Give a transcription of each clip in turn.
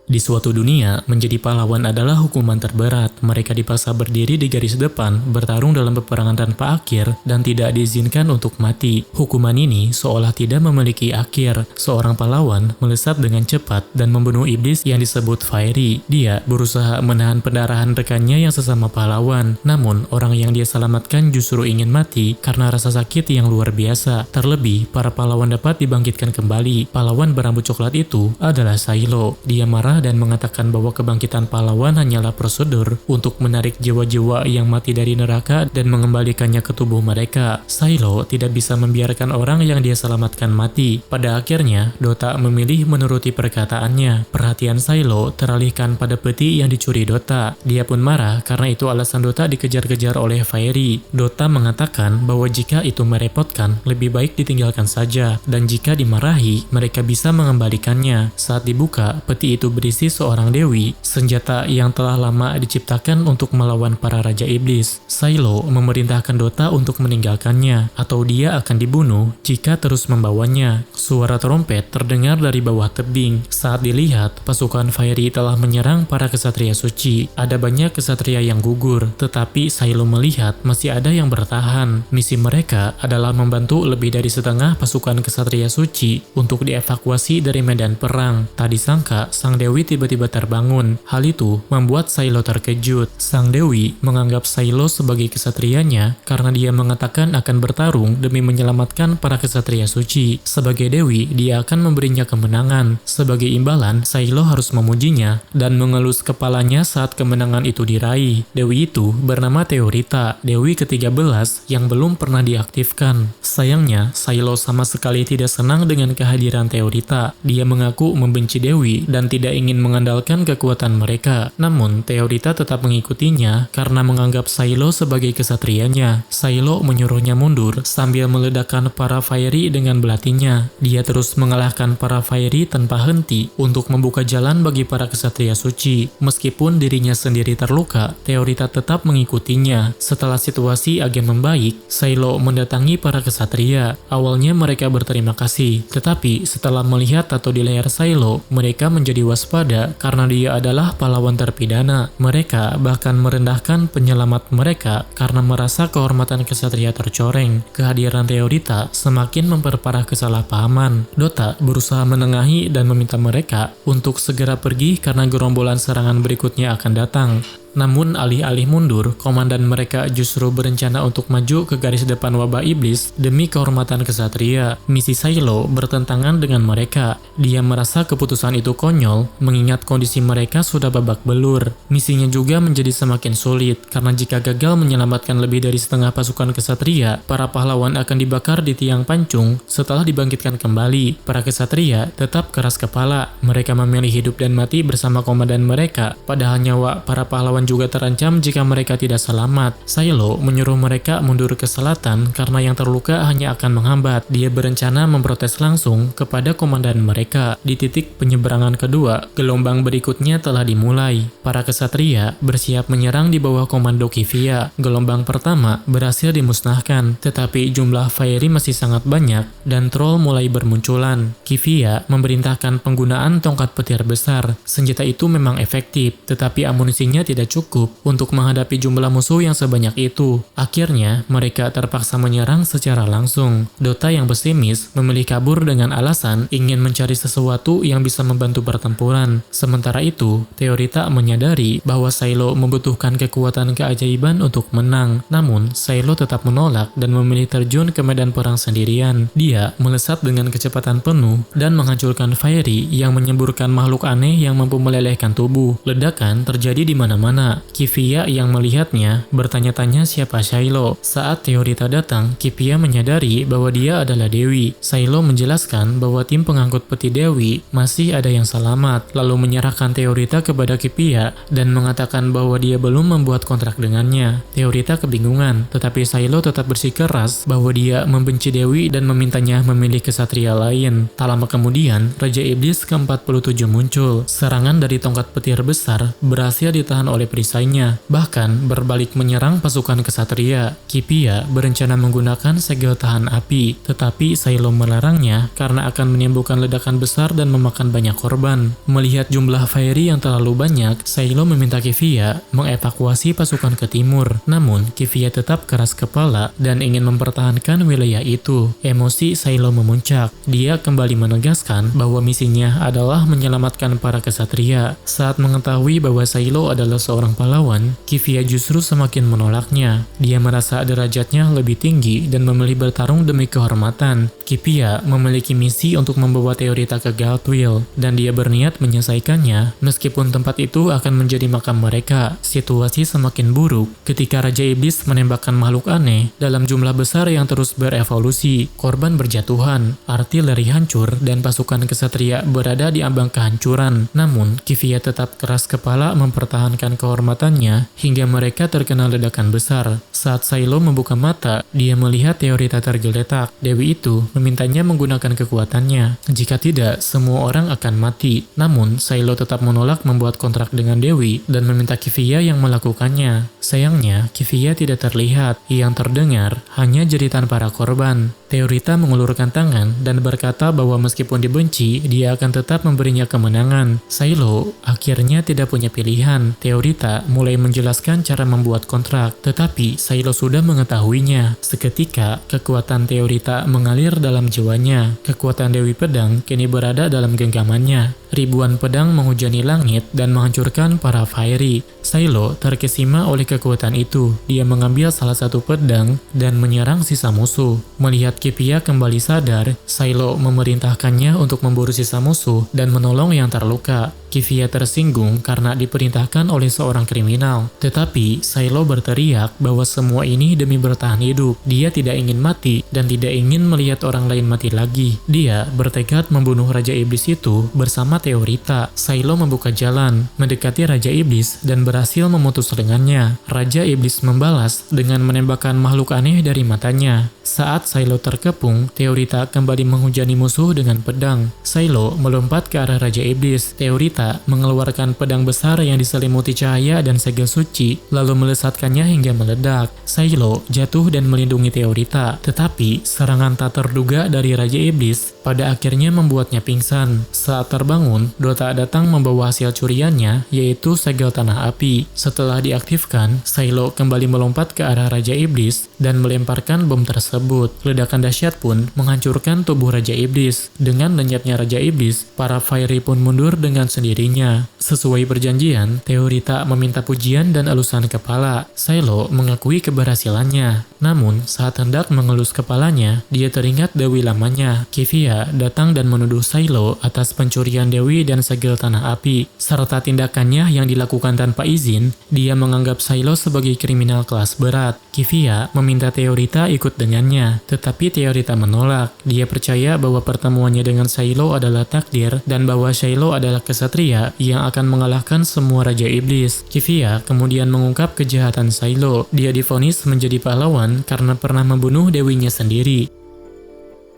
Di suatu dunia, menjadi pahlawan adalah hukuman terberat. Mereka dipaksa berdiri di garis depan, bertarung dalam peperangan tanpa akhir, dan tidak diizinkan untuk mati. Hukuman ini seolah tidak memiliki akhir. Seorang pahlawan melesat dengan cepat dan membunuh iblis yang disebut Fiery. Dia berusaha menahan pendarahan rekannya yang sesama pahlawan. Namun, orang yang dia selamatkan justru ingin mati karena rasa sakit yang luar biasa. Terlebih, para pahlawan dapat dibangkitkan kembali. Pahlawan berambut coklat itu adalah Silo. Dia marah dan mengatakan bahwa kebangkitan pahlawan hanyalah prosedur untuk menarik jiwa-jiwa yang mati dari neraka dan mengembalikannya ke tubuh mereka. Silo tidak bisa membiarkan orang yang dia selamatkan mati. Pada akhirnya, Dota memilih menuruti perkataannya. Perhatian Silo teralihkan pada peti yang dicuri Dota. Dia pun marah karena itu alasan Dota dikejar-kejar oleh Fiery. Dota mengatakan bahwa jika itu merepotkan, lebih baik ditinggalkan saja, dan jika dimarahi, mereka bisa mengembalikannya. Saat dibuka, peti itu berisi seorang dewi, senjata yang telah lama diciptakan untuk melawan para raja iblis. Silo memerintahkan Dota untuk meninggalkannya, atau dia akan dibunuh jika terus membawanya. Suara trompet terdengar dari bawah tebing. Saat dilihat, pasukan Fiery telah menyerang para kesatria suci. Ada banyak kesatria yang gugur, tetapi Silo melihat masih ada yang bertahan. Misi mereka adalah membantu lebih dari setengah pasukan kesatria suci untuk dievakuasi dari medan perang. Tak disangka, sang dewi tiba-tiba terbangun. Hal itu membuat Silo terkejut. Sang dewi menganggap Silo sebagai kesatrianya karena dia mengatakan akan bertarung demi menyelamatkan para kesatria suci. Sebagai dewi, dia akan memberinya kemenangan. Sebagai imbalan, Silo harus memujinya dan mengelus kepalanya saat kemenangan itu diraih. Dewi itu bernama Teorita, dewi ke-13 yang belum pernah diaktifkan. Sayangnya, Silo sama sekali tidak senang dengan kehadiran Teorita. Dia mengaku membenci dewi dan tidak ingin mengandalkan kekuatan mereka. Namun, Teorita tetap mengikutinya karena menganggap Silo sebagai kesatrianya. Silo menyuruhnya mundur sambil meledakkan para Fiery dengan belatinya. Dia terus mengalahkan para Fiery tanpa henti untuk membuka jalan bagi para kesatria suci. Meskipun dirinya sendiri terluka, Teorita tetap mengikutinya. Setelah situasi agak membaik, Silo mendatangi para kesatria. Awalnya mereka berterima kasih, tetapi setelah melihat tato di leher Silo, mereka menjadi waspada karena dia adalah pahlawan terpidana. Mereka bahkan merendahkan penyelamat mereka karena merasa kehormatan kesatria tercoreng. Kehadiran Teorita semakin memperparah kesalahpahaman. Dota berusaha menengahi dan meminta mereka untuk segera pergi karena gerombolan serangan berikutnya akan datang. Namun alih-alih mundur, komandan mereka justru berencana untuk maju ke garis depan wabah iblis demi kehormatan kesatria. Misi Silo bertentangan dengan mereka. Dia merasa keputusan itu konyol, mengingat kondisi mereka sudah babak belur. Misinya juga menjadi semakin sulit, karena jika gagal menyelamatkan lebih dari setengah pasukan kesatria, para pahlawan akan dibakar di tiang pancung setelah dibangkitkan kembali. Para kesatria tetap keras kepala. Mereka memilih hidup dan mati bersama komandan mereka, padahal nyawa para pahlawan juga terancam jika mereka tidak selamat. Silo menyuruh mereka mundur ke selatan karena yang terluka hanya akan menghambat. Dia berencana memprotes langsung kepada komandan mereka. Di titik penyeberangan kedua, gelombang berikutnya telah dimulai. Para kesatria bersiap menyerang di bawah komando Kivia. Gelombang pertama berhasil dimusnahkan, tetapi jumlah Fiery masih sangat banyak dan troll mulai bermunculan. Kivia memerintahkan penggunaan tongkat petir besar. Senjata itu memang efektif, tetapi amunisinya tidak cukup untuk menghadapi jumlah musuh yang sebanyak itu. Akhirnya, mereka terpaksa menyerang secara langsung. Dota yang pesimis memilih kabur dengan alasan ingin mencari sesuatu yang bisa membantu pertempuran. Sementara itu, Teorita menyadari bahwa Silo membutuhkan kekuatan keajaiban untuk menang. Namun, Silo tetap menolak dan memilih terjun ke medan perang sendirian. Dia melesat dengan kecepatan penuh dan menghancurkan Fiery yang menyemburkan makhluk aneh yang mampu melelehkan tubuh. Ledakan terjadi di mana-mana. Kivia yang melihatnya bertanya-tanya siapa Silo. Saat Teorita datang, Kivia menyadari bahwa dia adalah Dewi. Silo menjelaskan bahwa tim pengangkut peti Dewi masih ada yang selamat, lalu menyerahkan Teorita kepada Kivia dan mengatakan bahwa dia belum membuat kontrak dengannya. Teorita kebingungan, tetapi Silo tetap bersikeras bahwa dia membenci Dewi dan memintanya memilih kesatria lain. Tak lama kemudian, Raja Iblis ke-47 muncul. Serangan dari tongkat petir besar berhasil ditahan oleh oleh perisainya, bahkan berbalik menyerang pasukan kesatria. Kipia berencana menggunakan segel tahan api, tetapi Silo melarangnya karena akan menimbulkan ledakan besar dan memakan banyak korban. Melihat jumlah Fairy yang terlalu banyak, Silo meminta Kivia mengevakuasi pasukan ke timur. Namun, Kivia tetap keras kepala dan ingin mempertahankan wilayah itu. Emosi Silo memuncak. Dia kembali menegaskan bahwa misinya adalah menyelamatkan para kesatria. Saat mengetahui bahwa Silo adalah seorang pahlawan, Kivia justru semakin menolaknya. Dia merasa derajatnya lebih tinggi dan memilih bertarung demi kehormatan. Kivia memiliki misi untuk membawa Teorita ke Galtwheel, dan dia berniat menyelesaikannya meskipun tempat itu akan menjadi makam mereka. Situasi semakin buruk ketika Raja Iblis menembakkan makhluk aneh dalam jumlah besar yang terus berevolusi. Korban berjatuhan, artileri hancur, dan pasukan kesatria berada di ambang kehancuran. Namun, Kivia tetap keras kepala mempertahankan kehormatannya hingga mereka terkena ledakan besar. Saat Silo membuka mata, dia melihat Teorita tergeletak. Dewi itu memintanya menggunakan kekuatannya. Jika tidak, semua orang akan mati. Namun, Silo tetap menolak membuat kontrak dengan Dewi dan meminta Kivia yang melakukannya. Sayangnya, Kivia tidak terlihat. Yang terdengar hanya jeritan para korban. Teorita mengulurkan tangan dan berkata bahwa meskipun dibenci, dia akan tetap memberinya kemenangan. Silo akhirnya tidak punya pilihan. Teorita mulai menjelaskan cara membuat kontrak, tetapi Silo sudah mengetahuinya. Seketika, kekuatan Teorita mengalir dalam jiwanya. Kekuatan Dewi Pedang kini berada dalam genggamannya. Ribuan pedang menghujani langit dan menghancurkan para Fairy. Silo terkesima oleh kekuatan itu. Dia mengambil salah satu pedang dan menyerang sisa musuh. Melihat Kivia kembali sadar, Silo memerintahkannya untuk memburu sisa musuh dan menolong yang terluka. Kivia tersinggung karena diperintahkan oleh seorang kriminal. Tetapi, Silo berteriak bahwa semua ini demi bertahan hidup. Dia tidak ingin mati dan tidak ingin melihat orang lain mati lagi. Dia bertekad membunuh Raja Iblis itu bersama Teorita. Silo membuka jalan, mendekati Raja Iblis dan berhasil memutus lengannya. Raja Iblis membalas dengan menembakkan makhluk aneh dari matanya. Saat Silo terkepung, Teorita kembali menghujani musuh dengan pedang. Silo melompat ke arah Raja Iblis. Teorita mengeluarkan pedang besar yang diselimuti cahaya dan segel suci, lalu melesatkannya hingga meledak. Silo jatuh dan melindungi Teorita, tetapi serangan tak terduga dari Raja Iblis pada akhirnya membuatnya pingsan. Saat terbangun, Dota datang membawa hasil curiannya, yaitu segel tanah api. Setelah diaktifkan, Silo kembali melompat ke arah Raja Iblis dan melemparkan bom tersebut. Ledakan dahsyat pun menghancurkan tubuh Raja Iblis. Dengan lenyapnya Raja Iblis, para Fairy pun mundur dengan sendirinya. Sesuai perjanjian, Teorita meminta pujian dan elusan kepala. Silo mengakui keberhasilannya. Namun, saat hendak mengelus kepalanya, dia teringat Dewi lamanya. Kivia datang dan menuduh Silo atas pencurian Dewi dan segel tanah api, serta tindakannya yang dilakukan tanpa izin. Dia menganggap Silo sebagai kriminal kelas berat. Kivia meminta Teorita ikut dengannya, tetapi Teorita menolak. Dia percaya bahwa pertemuannya dengan Silo adalah takdir dan bahwa Silo adalah kesatria yang akan mengalahkan semua Raja Iblis. Kivia kemudian mengungkap kejahatan Silo. Dia divonis menjadi pahlawan karena pernah membunuh dewinya sendiri.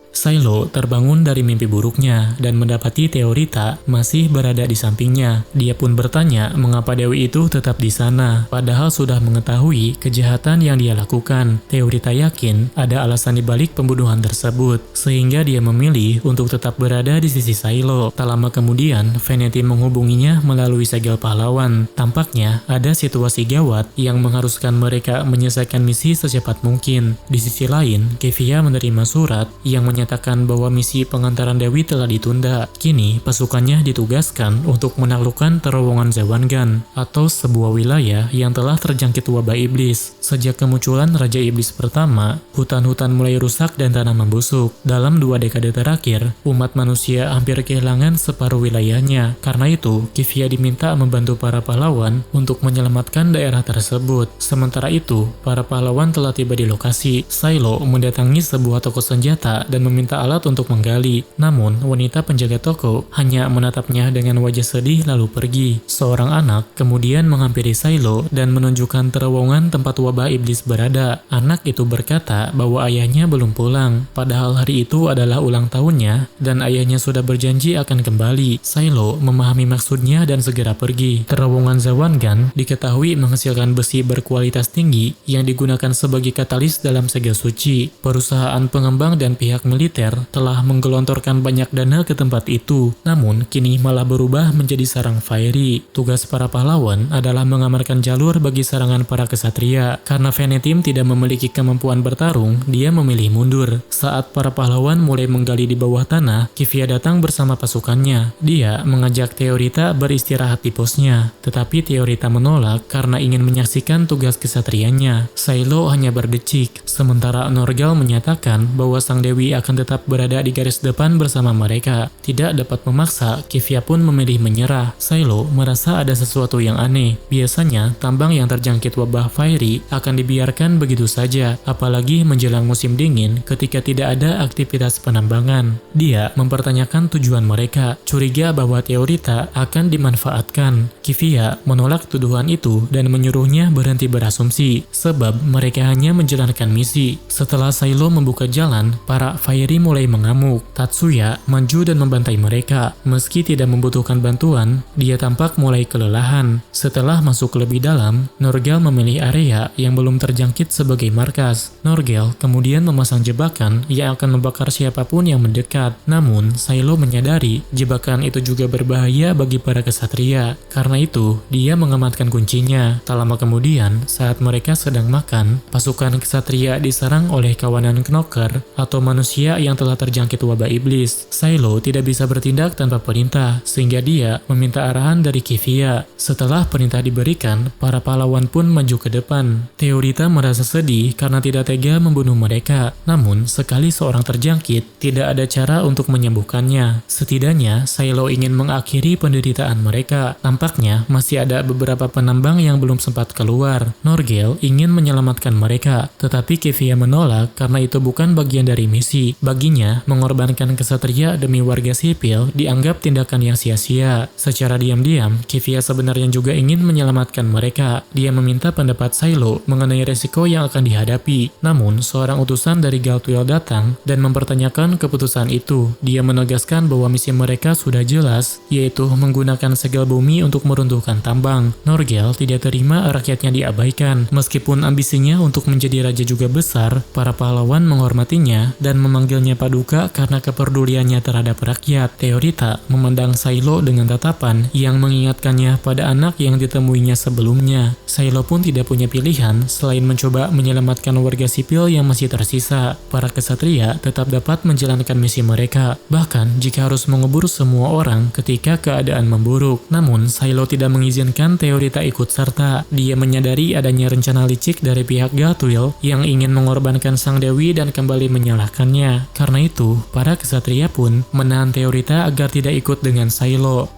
Silo terbangun dari mimpi buruknya dan mendapati Teorita masih berada di sampingnya. Dia pun bertanya mengapa Dewi itu tetap di sana, padahal sudah mengetahui kejahatan yang dia lakukan. Teorita yakin ada alasan dibalik pembunuhan tersebut, sehingga dia memilih untuk tetap berada di sisi Silo. Tak lama kemudian, Veneti menghubunginya melalui segel pahlawan. Tampaknya ada situasi gawat yang mengharuskan mereka menyelesaikan misi secepat mungkin. Di sisi lain, Kivia menerima surat yang menyatakan bahwa misi pengantaran Dewi telah ditunda. Kini, pasukannya ditugaskan untuk menaklukkan terowongan Zewangan, atau sebuah wilayah yang telah terjangkit wabah iblis. Sejak kemunculan Raja Iblis pertama, hutan-hutan mulai rusak dan tanah membusuk. Dalam 2 dekade terakhir, umat manusia hampir kehilangan separuh wilayahnya. Karena itu, Kivia diminta membantu para pahlawan untuk menyelamatkan daerah tersebut. Sementara itu, para pahlawan telah tiba di lokasi. Silo mendatangi sebuah toko senjata dan meminta alat untuk menggali. Namun, wanita penjaga toko hanya menatapnya dengan wajah sedih lalu pergi. Seorang anak kemudian menghampiri Shiloh dan menunjukkan terowongan tempat wabah iblis berada. Anak itu berkata bahwa ayahnya belum pulang, padahal hari itu adalah ulang tahunnya dan ayahnya sudah berjanji akan kembali. Shiloh memahami maksudnya dan segera pergi. Terowongan Zawangan diketahui menghasilkan besi berkualitas tinggi yang digunakan sebagai katalis dalam segel suci. Perusahaan pengembang dan pihak militer telah menggelontorkan banyak dana ke tempat itu, namun kini malah berubah menjadi sarang fiery. Tugas para pahlawan adalah mengamankan jalur bagi serangan para kesatria. Karena Venetim tidak memiliki kemampuan bertarung, dia memilih mundur. Saat para pahlawan mulai menggali di bawah tanah, Kivia datang bersama pasukannya. Dia mengajak Theorita beristirahat di posnya, tetapi Theorita menolak karena ingin menyaksikan tugas kesatrianya. Shiloh hanya berdecik, sementara Norgal menyatakan bahwa sang dewi akan tetap berada di garis depan bersama mereka. Tidak dapat memaksa, Kivia pun memilih menyerah. Shiloh merasa ada sesuatu yang aneh. Biasanya, tambang yang terjangkit wabah fiery akan dibiarkan begitu saja, apalagi menjelang musim dingin ketika tidak ada aktivitas penambangan. Dia mempertanyakan tujuan mereka, curiga bahwa Theorita akan dimanfaatkan. Kivia menolak tuduhan itu dan menyuruhnya berhenti berasumsi, sebab mereka hanya menjalankan misi. Setelah Shiloh membuka jalan, para fiery mulai mengamuk. Tatsuya maju dan membantai mereka. Meski tidak membutuhkan bantuan, dia tampak mulai kelelahan. Setelah masuk lebih dalam, Norgal memilih area yang belum terjangkit sebagai markas. Norgal kemudian memasang jebakan yang akan membakar siapapun yang mendekat. Namun, Shiloh menyadari jebakan itu juga berbahaya bagi para kesatria. Karena itu, dia mengamankan kuncinya. Tak lama kemudian, saat mereka sedang makan, pasukan kesatria diserang oleh kawanan knocker atau manusia yang telah terjangkit wabah iblis. Shiloh tidak bisa bertindak tanpa perintah, sehingga dia meminta arahan dari Kivia. Setelah perintah diberikan, para pahlawan pun maju ke depan. Theorita merasa sedih karena tidak tega membunuh mereka. Namun, sekali seorang terjangkit, tidak ada cara untuk menyembuhkannya. Setidaknya, Shiloh ingin mengakhiri penderitaan mereka. Tampaknya masih ada beberapa penambang yang belum sempat keluar. Norgal ingin menyelamatkan mereka, tetapi Kivia menolak karena itu bukan bagian dari misi. Baginya, mengorbankan kesatria demi warga sipil dianggap tindakan yang sia-sia. Secara diam-diam, Kivia sebenarnya juga ingin menyelamatkan mereka. Dia meminta pendapat Shiloh mengenai resiko yang akan dihadapi. Namun, seorang utusan dari Galtwell datang dan mempertanyakan keputusan itu. Dia menegaskan bahwa misi mereka sudah jelas, yaitu menggunakan segel bumi untuk meruntuhkan tambang. Norgal tidak terima rakyatnya diabaikan. Meskipun ambisinya untuk menjadi raja juga besar, para pahlawan menghormatinya dan memanggilnya Paduka karena kepeduliannya terhadap rakyat. Theorita memandang Shiloh dengan tatapan yang mengingatkannya pada anak yang ditemuinya sebelumnya. Shiloh pun tidak punya pilihan selain mencoba menyelamatkan warga sipil yang masih tersisa. Para kesatria tetap dapat menjalankan misi mereka, bahkan jika harus mengubur semua orang ketika keadaan memburuk. Namun, Shiloh tidak mengizinkan Theorita ikut serta. Dia menyadari adanya rencana licik dari pihak Galtwell yang ingin mengorbankan sang dewi dan kembali menyalahkannya. Karena itu, para kesatria pun menahan Theorita agar tidak ikut dengan Shiloh.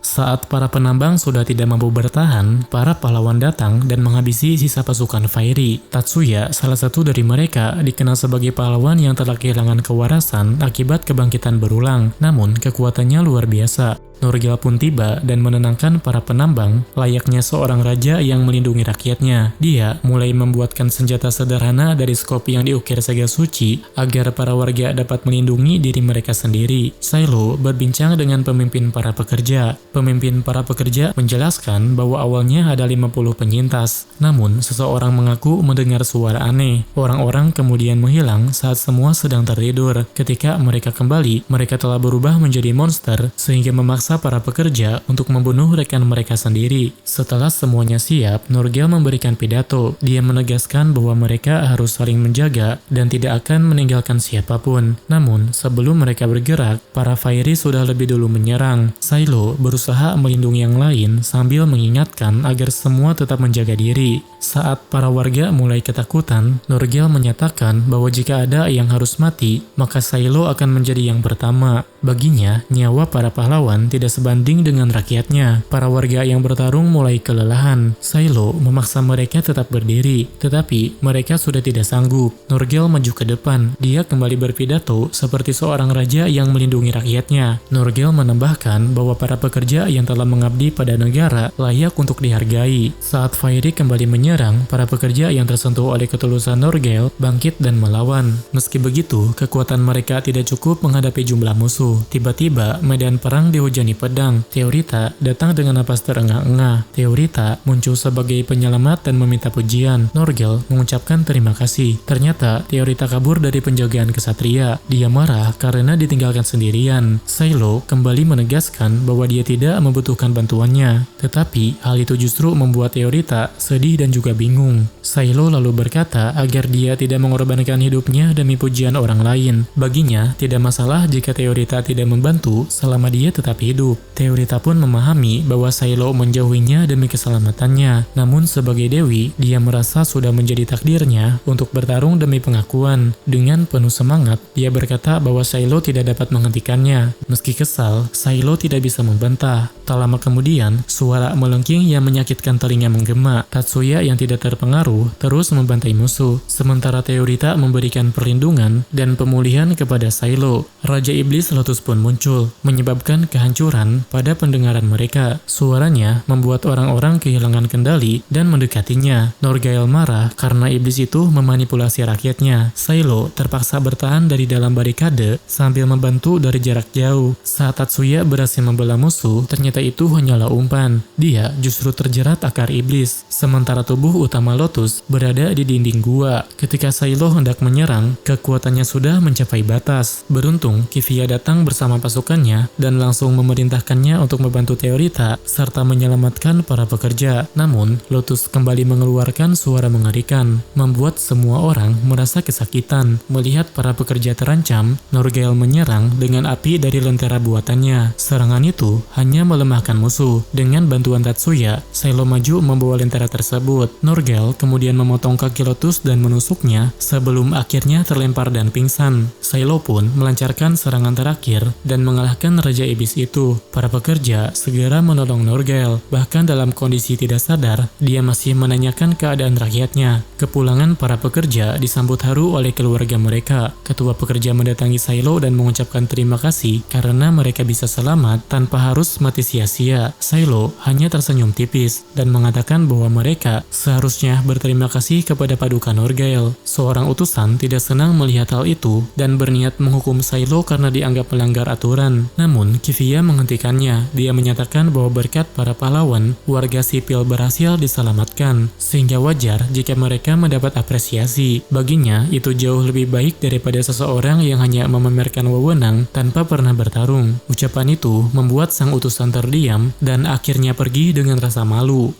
Saat para penambang sudah tidak mampu bertahan, para pahlawan datang dan menghabisi sisa pasukan fiery. Tatsuya, salah satu dari mereka, dikenal sebagai pahlawan yang telah kehilangan kewarasan akibat kebangkitan berulang. Namun, kekuatannya luar biasa. Norgal pun tiba dan menenangkan para penambang layaknya seorang raja yang melindungi rakyatnya. Dia mulai membuatkan senjata sederhana dari skop yang diukir segel suci agar para warga dapat melindungi diri mereka sendiri. Shiloh berbincang dengan pemimpin para pekerja. Pemimpin para pekerja menjelaskan bahwa awalnya ada 50 penyintas. Namun, seseorang mengaku mendengar suara aneh. Orang-orang kemudian menghilang saat semua sedang tertidur. Ketika mereka kembali, mereka telah berubah menjadi monster sehingga memaksa para pekerja untuk membunuh rekan mereka sendiri. Setelah semuanya siap, Norgal memberikan pidato. Dia menegaskan bahwa mereka harus saling menjaga dan tidak akan meninggalkan siapapun. Namun, sebelum mereka bergerak, para fiery sudah lebih dulu menyerang. Shiloh berusaha melindungi yang lain sambil mengingatkan agar semua tetap menjaga diri. Saat para warga mulai ketakutan, Norgal menyatakan bahwa jika ada yang harus mati, maka Shiloh akan menjadi yang pertama. Baginya, nyawa para pahlawan tidak sebanding dengan rakyatnya. Para warga yang bertarung mulai kelelahan. Silo memaksa mereka tetap berdiri, tetapi mereka sudah tidak sanggup. Norgel maju ke depan. Dia kembali berpidato seperti seorang raja yang melindungi rakyatnya. Norgel menambahkan bahwa para pekerja yang telah mengabdi pada negara layak untuk dihargai. Saat Fairy kembali menyerang, para pekerja yang tersentuh oleh ketulusan Norgel bangkit dan melawan. Meski begitu, kekuatan mereka tidak cukup menghadapi jumlah musuh. Tiba-tiba, medan perang dihujani pedang. Teorita datang dengan napas terengah-engah. Teorita muncul sebagai penyelamat dan meminta pujian. Norgel mengucapkan terima kasih. Ternyata, Teorita kabur dari penjagaan kesatria. Dia marah karena ditinggalkan sendirian. Silo kembali menegaskan bahwa dia tidak membutuhkan bantuannya. Tetapi, hal itu justru membuat Teorita sedih dan juga bingung. Silo lalu berkata agar dia tidak mengorbankan hidupnya demi pujian orang lain. Baginya, tidak masalah jika Teorita tidak membantu selama dia tetap hidup. Teorita pun memahami bahwa Silo menjauhinya demi keselamatannya. Namun sebagai dewi, dia merasa sudah menjadi takdirnya untuk bertarung demi pengakuan. Dengan penuh semangat, dia berkata bahwa Silo tidak dapat menghentikannya. Meski kesal, Silo tidak bisa membantah. Tak lama kemudian, suara melengking yang menyakitkan telinga menggema. Tatsuya yang tidak terpengaruh terus membantai musuh, sementara Teorita memberikan perlindungan dan pemulihan kepada Silo. Raja Iblis Lotus pun muncul, menyebabkan kehancuran pada pendengaran mereka. Suaranya membuat orang-orang kehilangan kendali dan mendekatinya. Norgel marah karena iblis itu memanipulasi rakyatnya. Silo terpaksa bertahan dari dalam barikade sambil membantu dari jarak jauh. Saat Tatsuya berhasil membelah musuh, ternyata itu hanyalah umpan. Dia justru terjerat akar iblis, sementara tubuh utama Lotus berada di dinding gua. Ketika Silo hendak menyerang, kekuatannya sudah mencapai batas. Beruntung, Kivia datang bersama pasukannya dan langsung memerintahkannya untuk membantu Teorita serta menyelamatkan para pekerja. Namun, Lotus kembali mengeluarkan suara mengerikan, membuat semua orang merasa kesakitan. Melihat para pekerja terancam, Norgel menyerang dengan api dari lentera buatannya. Serangan itu hanya melemahkan musuh. Dengan bantuan Tatsuya, Silo maju membawa lentera tersebut. Norgel kemudian memotong kaki Lotus dan menusuknya sebelum akhirnya terlempar dan pingsan. Silo pun melancarkan serangan terakhir dan mengalahkan Raja Iblis itu. Para pekerja segera menolong Norgel. Bahkan dalam kondisi tidak sadar, dia masih menanyakan keadaan rakyatnya. Kepulangan para pekerja disambut haru oleh keluarga mereka. Ketua pekerja mendatangi Silo dan mengucapkan terima kasih karena mereka bisa selamat tanpa harus mati sia-sia. Silo hanya tersenyum tipis dan mengatakan bahwa mereka seharusnya berterima kasih kepada paduka Norgel. Seorang utusan tidak senang melihat hal itu dan berniat menghukum Silo karena dianggap melanggar aturan. Namun, Kivia menghentikannya. Dia menyatakan bahwa berkat para pahlawan, warga sipil berhasil diselamatkan, sehingga wajar jika mereka mendapat apresiasi. Baginya, itu jauh lebih baik daripada seseorang yang hanya memamerkan wewenang tanpa pernah bertarung. Ucapan itu membuat sang utusan terdiam dan akhirnya pergi dengan rasa malu.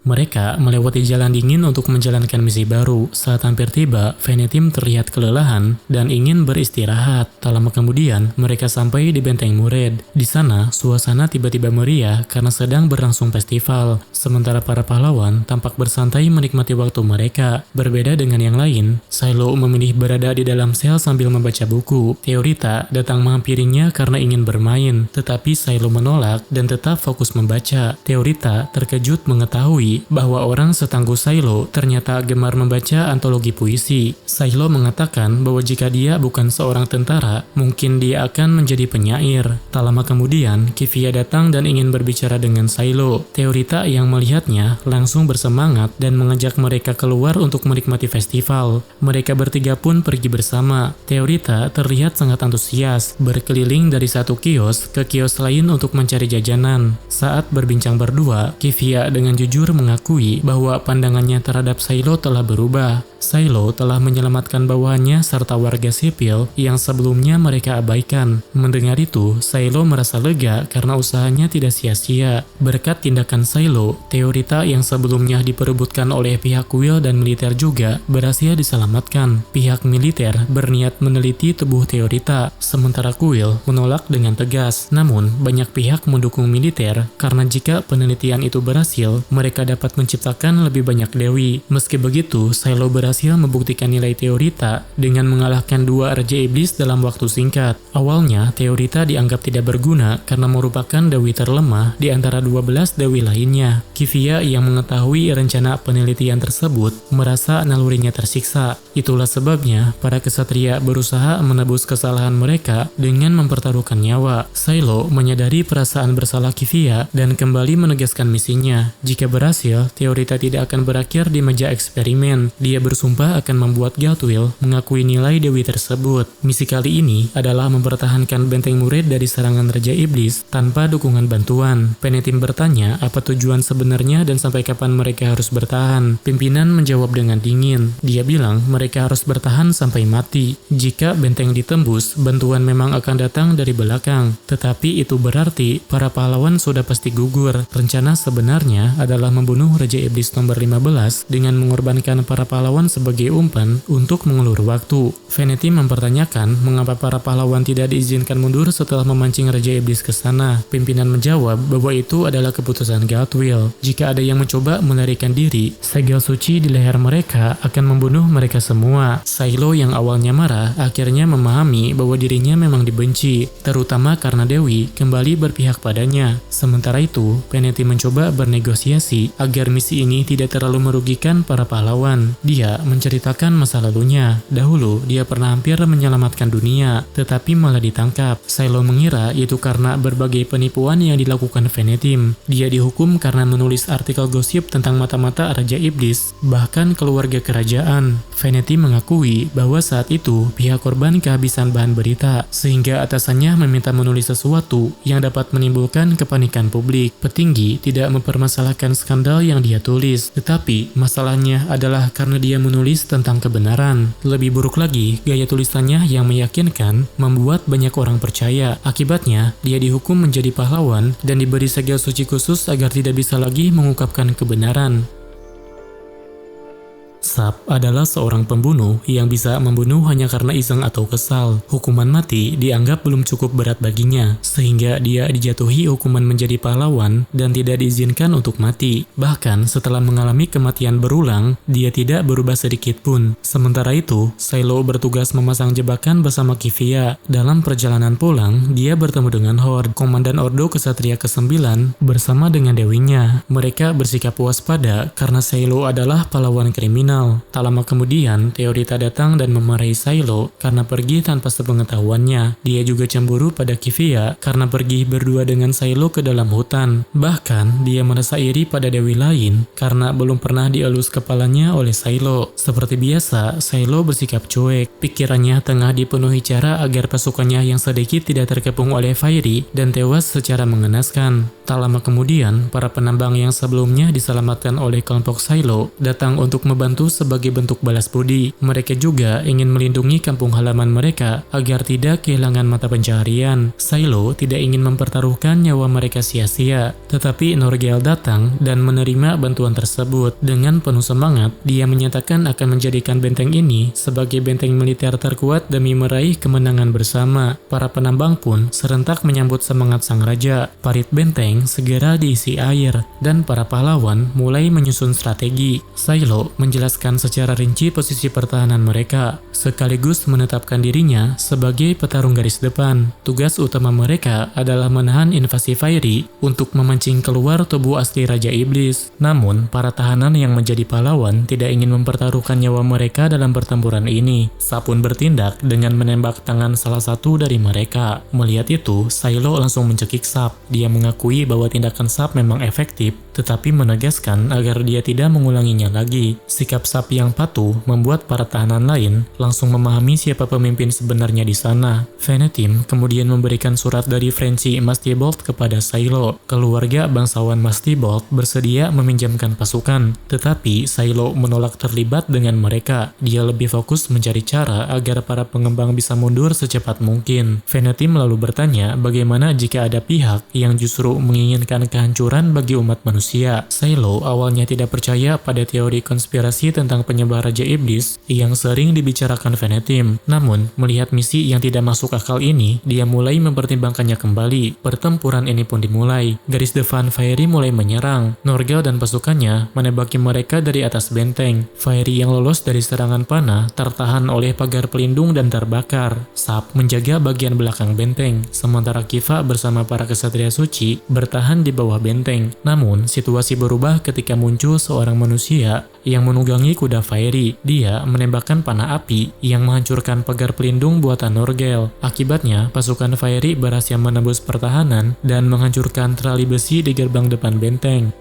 Mereka melewati jalan dingin untuk menjalankan misi baru. Saat hampir tiba, Venetim terlihat kelelahan dan ingin beristirahat. Tak lama kemudian, mereka sampai di Benteng Mured. Di sana, suasana tiba-tiba meriah karena sedang berlangsung festival. Sementara para pahlawan tampak bersantai menikmati waktu mereka. Berbeda dengan yang lain, Silo memilih berada di dalam sel sambil membaca buku. Teorita datang menghampirinya karena ingin bermain, tetapi Silo menolak dan tetap fokus membaca. Teorita terkejut mengetahui bahwa orang setangguh Silo ternyata gemar membaca antologi puisi. Silo mengatakan bahwa jika dia bukan seorang tentara, mungkin dia akan menjadi penyair. Tak lama kemudian, Kivia datang dan ingin berbicara dengan Silo. Teorita yang melihatnya langsung bersemangat dan mengajak mereka keluar untuk menikmati festival. Mereka bertiga pun pergi bersama. Teorita terlihat sangat antusias, berkeliling dari satu kios ke kios lain untuk mencari jajanan. Saat berbincang berdua, Kivia dengan jujur mengakui bahwa pandangannya terhadap Silo telah berubah. Silo telah menyelamatkan bawahannya serta warga sipil yang sebelumnya mereka abaikan. Mendengar itu, Silo merasa lega karena usahanya tidak sia-sia. Berkat tindakan Silo, Teorita yang sebelumnya diperebutkan oleh pihak kuil dan militer juga berhasil diselamatkan. Pihak militer berniat meneliti tubuh Teorita, sementara kuil menolak dengan tegas. Namun, banyak pihak mendukung militer karena jika penelitian itu berhasil, mereka dapat menciptakan lebih banyak dewi. Meski begitu, Silo berhasil membuktikan nilai Teorita dengan mengalahkan dua Raja Iblis dalam waktu singkat. Awalnya, Teorita dianggap tidak berguna karena merupakan dewi terlemah di antara 12 dewi lainnya. Kivia yang mengetahui rencana penelitian tersebut merasa nalurinya tersiksa. Itulah sebabnya para kesatria berusaha menebus kesalahan mereka dengan mempertaruhkan nyawa. Silo menyadari perasaan bersalah Kivia dan kembali menegaskan misinya. Jika berhasil, Teorita tidak akan berakhir di meja eksperimen. Dia bersumpah akan membuat Gautwill mengakui nilai dewi tersebut. Misi kali ini adalah mempertahankan benteng murid dari serangan Raja Iblis tanpa dukungan bantuan. Penetim bertanya apa tujuan sebenarnya dan sampai kapan mereka harus bertahan. Pimpinan menjawab dengan dingin. Dia bilang mereka harus bertahan sampai mati. Jika benteng ditembus, bantuan memang akan datang dari belakang. Tetapi itu berarti para pahlawan sudah pasti gugur. Rencana sebenarnya adalah membunuh Raja Iblis nomor 15 dengan mengorbankan para pahlawan sebagai umpan untuk mengulur waktu. Veneti mempertanyakan mengapa para pahlawan tidak diizinkan mundur setelah memancing Raja Iblis ke sana. Pimpinan menjawab bahwa itu adalah keputusan Gautwill. Jika ada yang mencoba melarikan diri, segel suci di leher mereka akan membunuh mereka semua. Silo yang awalnya marah akhirnya memahami bahwa dirinya memang dibenci, terutama karena Dewi kembali berpihak padanya. Sementara itu, Veneti mencoba bernegosiasi agar misi ini tidak terlalu merugikan para pahlawan. Dia menceritakan masa lalunya. Dahulu, dia pernah hampir menyelamatkan dunia, tetapi malah ditangkap. Silo mengira itu karena berbagai penipuan yang dilakukan Venetim. Dia dihukum karena menulis artikel gosip tentang mata-mata Raja Iblis, bahkan keluarga kerajaan. Veneti mengakui bahwa saat itu pihak korban kehabisan bahan berita, sehingga atasannya meminta menulis sesuatu yang dapat menimbulkan kepanikan publik. Petinggi tidak mempermasalahkan skandal yang dia tulis, tetapi masalahnya adalah karena dia menulis tentang kebenaran. Lebih buruk lagi, gaya tulisannya yang meyakinkan membuat banyak orang percaya. Akibatnya, dia dihukum menjadi pahlawan dan diberi segel suci khusus agar tidak bisa lagi mengungkapkan kebenaran. Sab adalah seorang pembunuh yang bisa membunuh hanya karena iseng atau kesal. Hukuman mati dianggap belum cukup berat baginya, sehingga dia dijatuhi hukuman menjadi pahlawan dan tidak diizinkan untuk mati. Bahkan setelah mengalami kematian berulang, dia tidak berubah sedikit pun. Sementara itu, Silo bertugas memasang jebakan bersama Kivia. Dalam perjalanan pulang, dia bertemu dengan Horde, komandan Ordo Kesatria ke-9 bersama dengan dewinya. Mereka bersikap waspada karena Silo adalah pahlawan kriminal. Tak lama kemudian, Teorita datang dan memarahi Silo karena pergi tanpa sepengetahuannya. Dia juga cemburu pada Kivia karena pergi berdua dengan Silo ke dalam hutan. Bahkan, dia merasa iri pada dewi lain karena belum pernah dielus kepalanya oleh Silo. Seperti biasa, Silo bersikap cuek. Pikirannya tengah dipenuhi cara agar pasukannya yang sedikit tidak terkepung oleh Fairy dan tewas secara mengenaskan. Tak lama kemudian, para penambang yang sebelumnya diselamatkan oleh kelompok Silo datang untuk membantu sebagai bentuk balas budi. Mereka juga ingin melindungi kampung halaman mereka agar tidak kehilangan mata pencaharian. Silo tidak ingin mempertaruhkan nyawa mereka sia-sia, tetapi Norgel datang dan menerima bantuan tersebut. Dengan penuh semangat, dia menyatakan akan menjadikan benteng ini sebagai benteng militer terkuat demi meraih kemenangan bersama. Para penambang pun serentak menyambut semangat sang raja. Parit benteng segera diisi air dan para pahlawan mulai menyusun strategi. Silo menjelaskan secara rinci posisi pertahanan mereka, sekaligus menetapkan dirinya sebagai petarung garis depan. Tugas utama mereka adalah menahan invasi Fairy untuk memancing keluar tubuh asli Raja Iblis. Namun, para tahanan yang menjadi pahlawan tidak ingin mempertaruhkan nyawa mereka dalam pertempuran ini. Sab pun bertindak dengan menembak tangan salah satu dari mereka. Melihat itu, Silo langsung mencekik Sab. Dia mengakui bahwa tindakan Sab memang efektif, tetapi menegaskan agar dia tidak mengulanginya lagi. Sikap Sab yang patuh membuat para tahanan lain langsung memahami siapa pemimpin sebenarnya di sana. Venetim kemudian memberikan surat dari Frenzy Mastibold kepada Silo. Keluarga bangsawan Mastibold bersedia meminjamkan pasukan, tetapi Silo menolak terlibat dengan mereka. Dia lebih fokus mencari cara agar para pengembang bisa mundur secepat mungkin. Venetim lalu bertanya bagaimana jika ada pihak yang justru menginginkan kehancuran bagi umat manusia. manusia. Silo awalnya tidak percaya pada teori konspirasi tentang penyebar Raja Iblis yang sering dibicarakan Venetim. Namun, melihat misi yang tidak masuk akal ini, dia mulai mempertimbangkannya kembali. Pertempuran ini pun dimulai. Garis depan Fairy mulai menyerang. Norgal dan pasukannya menembaki mereka dari atas benteng. Fairy yang lolos dari serangan panah tertahan oleh pagar pelindung dan terbakar. Sap menjaga bagian belakang benteng, sementara Kiva bersama para kesatria suci bertahan di bawah benteng. Namun, situasi berubah ketika muncul seorang manusia yang menunggangi kuda Fairy. Dia menembakkan panah api yang menghancurkan pagar pelindung buatan Norgal. Akibatnya, pasukan Fairy berhasil menembus pertahanan dan menghancurkan trali besi di gerbang depan benteng.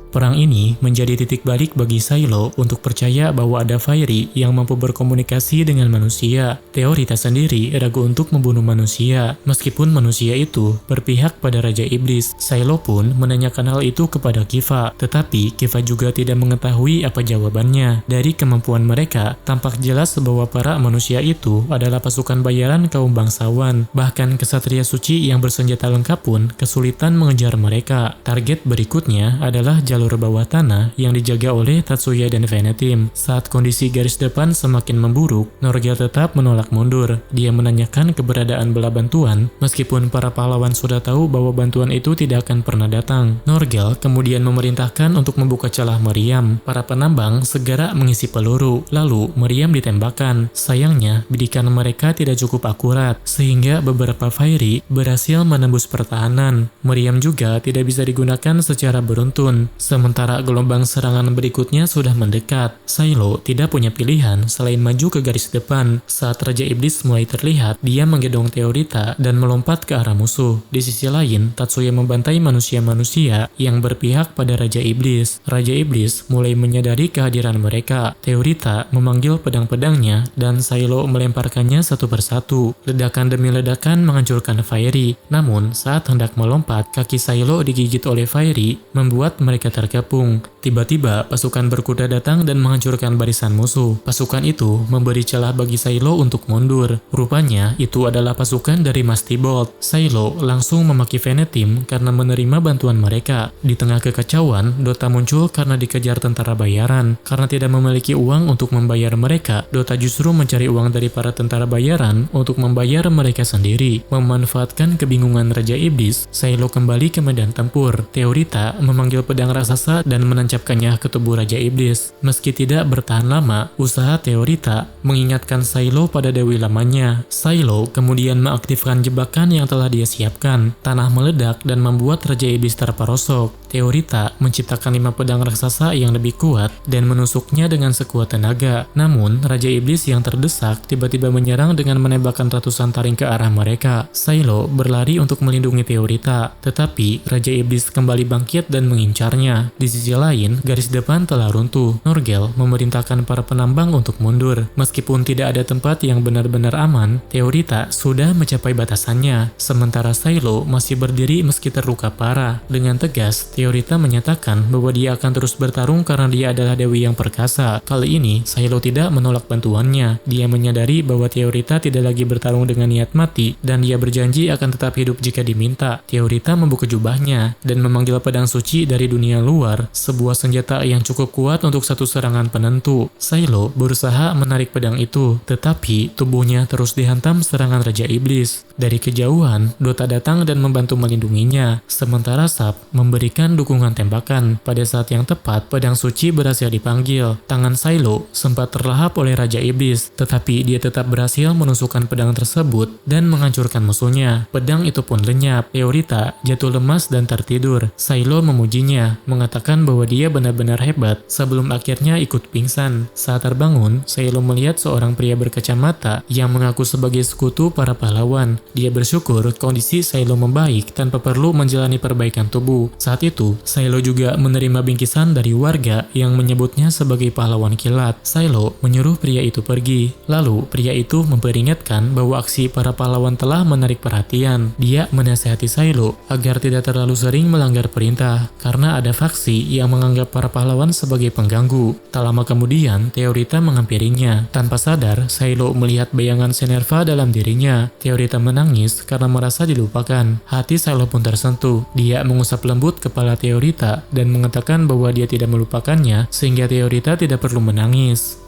Perang ini menjadi titik balik bagi Silo untuk percaya bahwa ada Fairy yang mampu berkomunikasi dengan manusia. Teorita sendiri ragu untuk membunuh manusia, meskipun manusia itu berpihak pada Raja Iblis. Silo pun menanyakan hal itu kepada Kiva, tetapi Kiva juga tidak mengetahui apa jawabannya. Dari kemampuan mereka, tampak jelas bahwa para manusia itu adalah pasukan bayaran kaum bangsawan. Bahkan kesatria suci yang bersenjata lengkap pun kesulitan mengejar mereka. Target berikutnya adalah jalur bawah tanah yang dijaga oleh Tatsuya dan Venetim. Saat kondisi garis depan semakin memburuk, Norgal tetap menolak mundur. Dia menanyakan keberadaan bala bantuan, meskipun para pahlawan sudah tahu bahwa bantuan itu tidak akan pernah datang. Norgal kemudian memerintahkan untuk membuka celah meriam. Para penambang segera mengisi peluru, lalu meriam ditembakkan. Sayangnya, bidikan mereka tidak cukup akurat, sehingga beberapa Fairy berhasil menembus pertahanan. Meriam juga tidak bisa digunakan secara beruntun. Sementara gelombang serangan berikutnya sudah mendekat, Silo tidak punya pilihan selain maju ke garis depan. Saat Raja Iblis mulai terlihat, dia menggedong Teorita dan melompat ke arah musuh. Di sisi lain, Tatsuya membantai manusia-manusia yang berpihak pada Raja Iblis. Raja Iblis mulai menyadari kehadiran mereka. Teorita memanggil pedang-pedangnya dan Silo melemparkannya satu persatu. Ledakan demi ledakan menghancurkan Fairy. Namun, saat hendak melompat, kaki Silo digigit oleh Fairy, membuat mereka terkepung. Tiba-tiba, pasukan berkuda datang dan menghancurkan barisan musuh. Pasukan itu memberi celah bagi Silo untuk mundur. Rupanya, itu adalah pasukan dari Mastibolt. Silo langsung memaki Venetim karena menerima bantuan mereka. Di tengah kekacauan, Dota muncul karena dikejar tentara bayaran. Karena tidak memiliki uang untuk membayar mereka, Dota justru mencari uang dari para tentara bayaran untuk membayar mereka sendiri. Memanfaatkan kebingungan Raja Iblis, Silo kembali ke medan tempur. Teorita memanggil pedang raksasa dan menancapkannya ke tubuh Raja Iblis. Meski tidak bertahan lama, usaha Teorita mengingatkan Silo pada Dewi lamanya. Silo kemudian mengaktifkan jebakan yang telah dia siapkan. Tanah meledak dan membuat Raja Iblis terperosok. Teorita menciptakan 5 pedang raksasa yang lebih kuat dan menusuknya dengan sekuat tenaga. Namun, Raja Iblis yang terdesak tiba-tiba menyerang dengan menembakkan ratusan taring ke arah mereka. Silo berlari untuk melindungi Teorita, tetapi Raja Iblis kembali bangkit dan mengincarnya. Di sisi lain, garis depan telah runtuh. Norgal memerintahkan para penambang untuk mundur. Meskipun tidak ada tempat yang benar-benar aman, Teorita sudah mencapai batasannya. Sementara Silo masih berdiri meski terluka parah. Dengan tegas, Teorita menyatakan bahwa dia akan terus bertarung karena dia adalah dewi yang perkasa. Kali ini, Silo tidak menolak bantuannya. Dia menyadari bahwa Teorita tidak lagi bertarung dengan niat mati, dan dia berjanji akan tetap hidup jika diminta. Teorita membuka jubahnya dan memanggil pedang suci dari dunia luar, sebuah senjata yang cukup kuat untuk satu serangan penentu. Silo berusaha menarik pedang itu, tetapi tubuhnya terus dihantam serangan Raja Iblis. Dari kejauhan, Dota datang dan membantu melindunginya, sementara Sap memberikan dukungan tembakan. Pada saat yang tepat, pedang suci berhasil dipanggil. Tangan Silo sempat terlahap oleh Raja Iblis, tetapi dia tetap berhasil menusukkan pedang tersebut dan menghancurkan musuhnya. Pedang itu pun lenyap. Teorita jatuh lemas dan tertidur. Silo memujinya, mengatakan bahwa dia benar-benar hebat sebelum akhirnya ikut pingsan. Saat terbangun, Silo melihat seorang pria berkacamata yang mengaku sebagai sekutu para pahlawan. Dia bersyukur kondisi Silo membaik tanpa perlu menjalani perbaikan tubuh. Saat itu itu, Silo juga menerima bingkisan dari warga yang menyebutnya sebagai pahlawan kilat. Silo menyuruh pria itu pergi. Lalu, pria itu memperingatkan bahwa aksi para pahlawan telah menarik perhatian. Dia menasihati Silo agar tidak terlalu sering melanggar perintah, karena ada faksi yang menganggap para pahlawan sebagai pengganggu. Tak lama kemudian, Teorita menghampirinya. Tanpa sadar, Silo melihat bayangan Zenerva dalam dirinya. Teorita menangis karena merasa dilupakan. Hati Silo pun tersentuh. Dia mengusap lembut kepala Teorita dan mengatakan bahwa dia tidak melupakannya, sehingga Teorita tidak perlu menangis.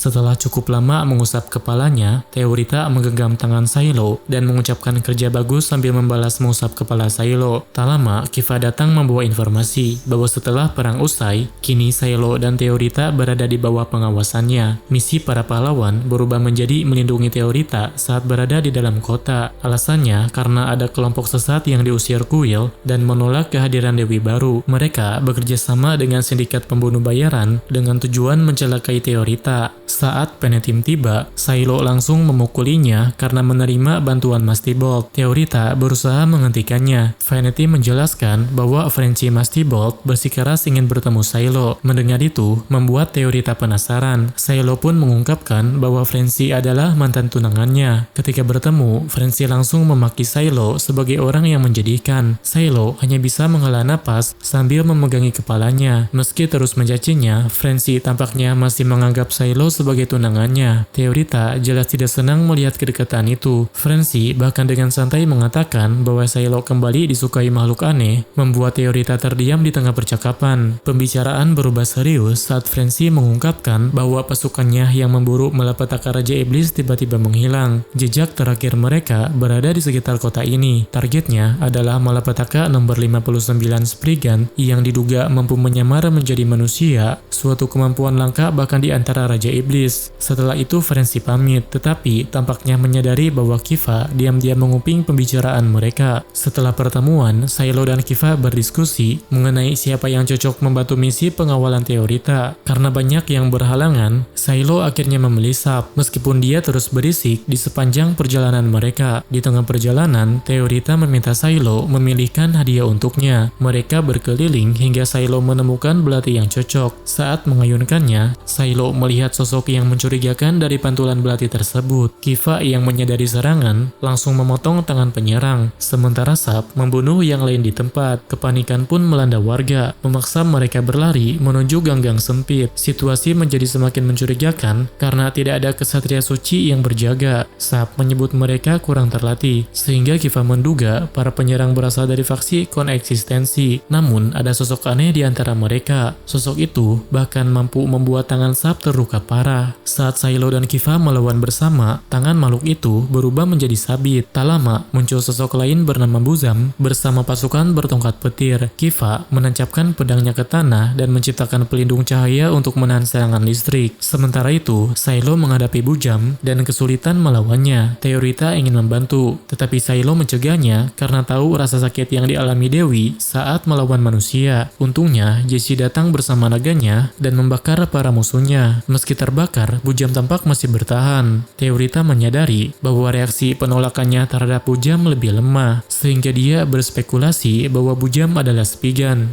Setelah cukup lama mengusap kepalanya, Teorita menggenggam tangan Silo dan mengucapkan kerja bagus sambil membalas mengusap kepala Silo. Tak lama, Kiva datang membawa informasi bahwa setelah perang usai, kini Silo dan Teorita berada di bawah pengawasannya. Misi para pahlawan berubah menjadi melindungi Teorita saat berada di dalam kota. Alasannya karena ada kelompok sesat yang diusir kuil dan menolak kehadiran Dewi baru. Mereka bekerja sama dengan sindikat pembunuh bayaran dengan tujuan mencelakai Teorita. Saat Penetim tiba, Silo langsung memukulinya karena menerima bantuan Mastibolt. Teorita berusaha menghentikannya. Vanity menjelaskan bahwa Frenzy Mastibolt bersikeras ingin bertemu Silo. Mendengar itu, membuat Teorita penasaran. Silo pun mengungkapkan bahwa Frenzy adalah mantan tunangannya. Ketika bertemu, Frenzy langsung memaki Silo sebagai orang yang menjadikan. Silo hanya bisa menghela napas sambil memegangi kepalanya. Meski terus mencacinya, Frenzy tampaknya masih menganggap Silo sebagai tunangannya. Teorita jelas tidak senang melihat kedekatan itu. Frenzy bahkan dengan santai mengatakan bahwa Silo kembali disukai makhluk aneh, membuat Teorita terdiam di tengah percakapan. Pembicaraan berubah serius saat Frenzy mengungkapkan bahwa pasukannya yang memburu malapetaka Raja Iblis tiba-tiba menghilang. Jejak terakhir mereka berada di sekitar kota ini. Targetnya adalah malapetaka nomor 59 Spriggan yang diduga mampu menyamar menjadi manusia, suatu kemampuan langka bahkan di antara Raja Iblis. Setelah itu Frenzy pamit, tetapi tampaknya menyadari bahwa Kiva diam-diam menguping pembicaraan mereka. Setelah pertemuan, Silo dan Kiva berdiskusi mengenai siapa yang cocok membantu misi pengawalan Teorita. Karena banyak yang berhalangan, Silo akhirnya memilih Sap, meskipun dia terus berisik di sepanjang perjalanan mereka. Di tengah perjalanan, Teorita meminta Silo memilihkan hadiah untuknya. Mereka berkeliling hingga Silo menemukan belati yang cocok. Saat mengayunkannya, Silo melihat sosok yang mencurigakan dari pantulan belati tersebut. Kiva yang menyadari serangan langsung memotong tangan penyerang, sementara Sap membunuh yang lain di tempat. Kepanikan pun melanda warga, memaksa mereka berlari menuju gang-gang sempit. Situasi menjadi semakin mencurigakan karena tidak ada kesatria suci yang berjaga. Sap menyebut mereka kurang terlatih, sehingga Kiva menduga para penyerang berasal dari faksi koneksistensi. Namun ada sosok aneh di antara mereka. Sosok itu bahkan mampu membuat tangan Sap terluka parah. Saat Silo dan Kiva melawan bersama, tangan makhluk itu berubah menjadi sabit. Tak lama, muncul sosok lain bernama Buzam bersama pasukan bertongkat petir. Kiva menancapkan pedangnya ke tanah dan menciptakan pelindung cahaya untuk menahan serangan listrik. Sementara itu, Silo menghadapi Buzam dan kesulitan melawannya. Teorita ingin membantu, tetapi Silo mencegahnya karena tahu rasa sakit yang dialami Dewi saat melawan manusia. Untungnya, Jessie datang bersama naganya dan membakar para musuhnya. Meski terbakar, Buzam tampak masih bertahan. Teorita menyadari bahwa reaksi penolakannya terhadap Buzam lebih lemah, sehingga dia berspekulasi bahwa Buzam adalah Spriggan.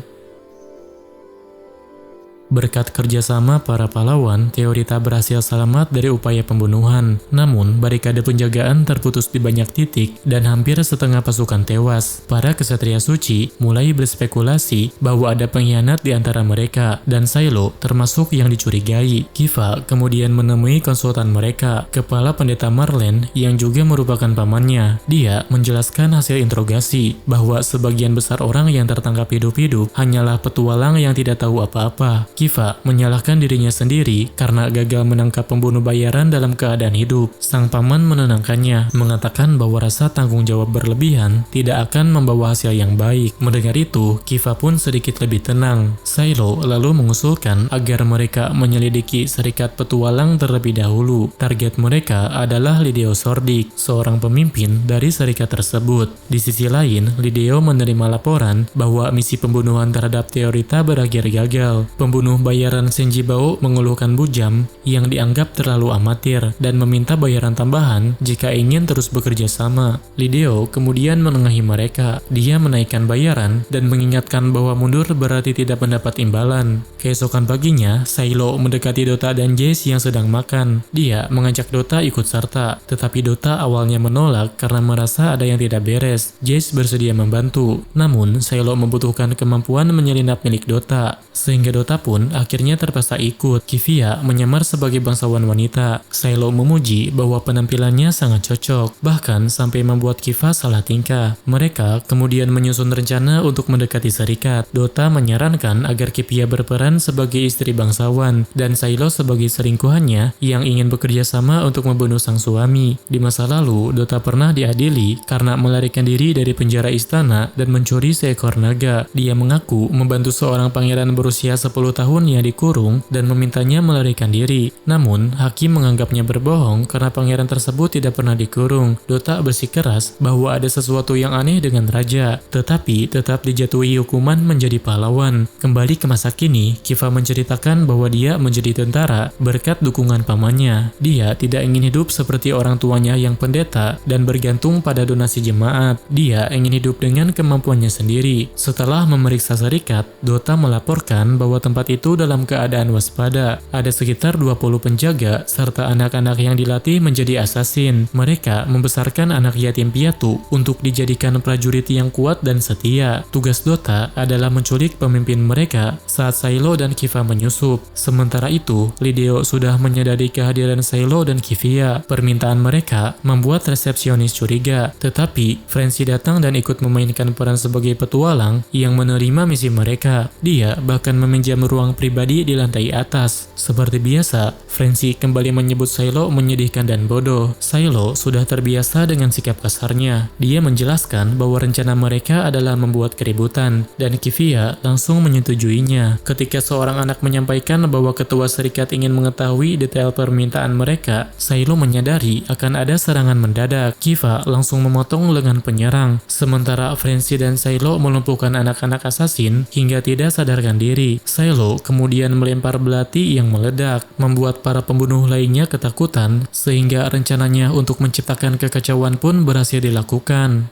Berkat kerjasama para pahlawan, Teorita berhasil selamat dari upaya pembunuhan. Namun, barikade penjagaan terputus di banyak titik dan hampir setengah pasukan tewas. Para kesatria suci mulai berspekulasi bahwa ada pengkhianat di antara mereka, dan Silo termasuk yang dicurigai. Kiva kemudian menemui konsultan mereka, Kepala Pendeta Marlene yang juga merupakan pamannya. Dia menjelaskan hasil interogasi bahwa sebagian besar orang yang tertangkap hidup-hidup hanyalah petualang yang tidak tahu apa-apa. Kiva menyalahkan dirinya sendiri karena gagal menangkap pembunuh bayaran dalam keadaan hidup. Sang paman menenangkannya, mengatakan bahwa rasa tanggung jawab berlebihan tidak akan membawa hasil yang baik. Mendengar itu, Kiva pun sedikit lebih tenang. Silo lalu mengusulkan agar mereka menyelidiki serikat petualang terlebih dahulu. Target mereka adalah Lideo Sordik, seorang pemimpin dari serikat tersebut. Di sisi lain, Lideo menerima laporan bahwa misi pembunuhan terhadap Teorita berakhir gagal. Pembunuh Pembunuh bayaran Shinji Bao mengeluhkan Bujam yang dianggap terlalu amatir dan meminta bayaran tambahan jika ingin terus bekerja sama. Lideo kemudian menengahi mereka. Dia menaikkan bayaran dan mengingatkan bahwa mundur berarti tidak mendapat imbalan. Keesokan paginya, Saylo mendekati Dota dan Jace yang sedang makan. Dia mengajak Dota ikut serta, tetapi Dota awalnya menolak karena merasa ada yang tidak beres. Jace bersedia membantu, namun Saylo membutuhkan kemampuan menyelinap milik Dota, sehingga Dota pun akhirnya terpaksa ikut. Kivia menyamar sebagai bangsawan wanita. Saylo memuji bahwa penampilannya sangat cocok, bahkan sampai membuat Kiva salah tingkah. Mereka kemudian menyusun rencana untuk mendekati serikat. Dota menyarankan agar Kivia berperan sebagai istri bangsawan dan Saylo sebagai selingkuhannya yang ingin bekerja sama untuk membunuh sang suami. Di masa lalu, Dota pernah diadili karena melarikan diri dari penjara istana dan mencuri seekor naga. Dia mengaku membantu seorang pangeran berusia 10 tahun yang dikurung dan memintanya melarikan diri. Namun, hakim menganggapnya berbohong karena pangeran tersebut tidak pernah dikurung. Dota bersikeras bahwa ada sesuatu yang aneh dengan raja, tetapi tetap dijatuhi hukuman menjadi pahlawan. Kembali ke masa kini, Kiva menceritakan bahwa dia menjadi tentara berkat dukungan pamannya. Dia tidak ingin hidup seperti orang tuanya yang pendeta dan bergantung pada donasi jemaat. Dia ingin hidup dengan kemampuannya sendiri. Setelah memeriksa serikat, Dota melaporkan bahwa tempat itu dalam keadaan waspada. Ada sekitar 20 penjaga serta anak-anak yang dilatih menjadi asasin. Mereka membesarkan anak yatim piatu untuk dijadikan prajurit yang kuat dan setia. Tugas Dota adalah menculik pemimpin mereka saat Saylo dan Kiva menyusup. Sementara itu, Lideo sudah menyadari kehadiran Saylo dan Kivia. Permintaan mereka membuat resepsionis curiga, tetapi Francie datang dan ikut memainkan peran sebagai petualang yang menerima misi mereka. Dia bahkan meminjam ruang pribadi di lantai atas. Seperti biasa, Francie kembali menyebut Saylo menyedihkan dan bodoh. Saylo sudah terbiasa dengan sikap kasarnya. Dia menjelaskan bahwa rencana mereka adalah membuat keributan, dan Kivia langsung menyetujuinya. Ketika seorang anak menyampaikan bahwa ketua serikat ingin mengetahui detail permintaan mereka, Saylo menyadari akan ada serangan mendadak. Kiva langsung memotong lengan penyerang, sementara Francie dan Saylo melumpuhkan anak-anak asasin hingga tidak sadarkan diri. Saylo kemudian melempar belati yang meledak, membuat para pembunuh lainnya ketakutan, sehingga rencananya untuk menciptakan kekacauan pun berhasil dilakukan.